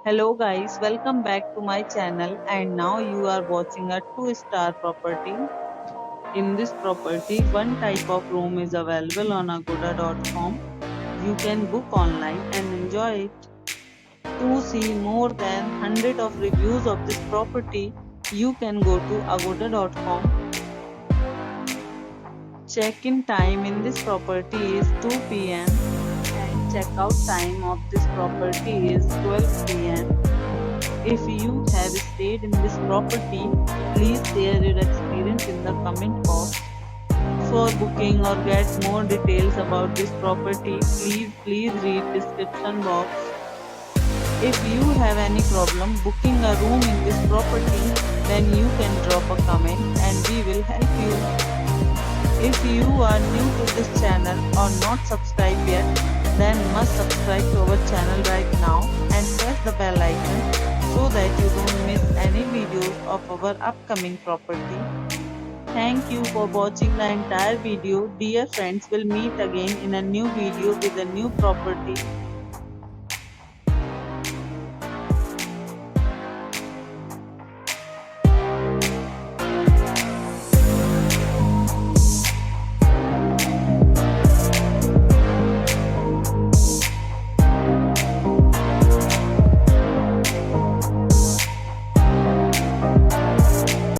Hello guys, welcome back to my channel and now you are watching a 2-star property. In this property, one type of room is available on agoda.com. You can book online and enjoy it. To see more than 100 of reviews of this property, you can go to agoda.com. Check-in time in this property is 2 p.m. and check-out time of this property is 12 p.m. If you have stayed in this property, please share your experience in the comment box. For booking or get more details about this property, please read description box. If you have any problem booking a room in this property, then you can drop a comment and we will help you. If you are new to this channel or not subscribed yet, then must subscribe to our channel right now and press the bell icon so that you don't miss any videos of our upcoming property. Thank you for watching the entire video. Dear friends, we'll meet again in a new video with a new property.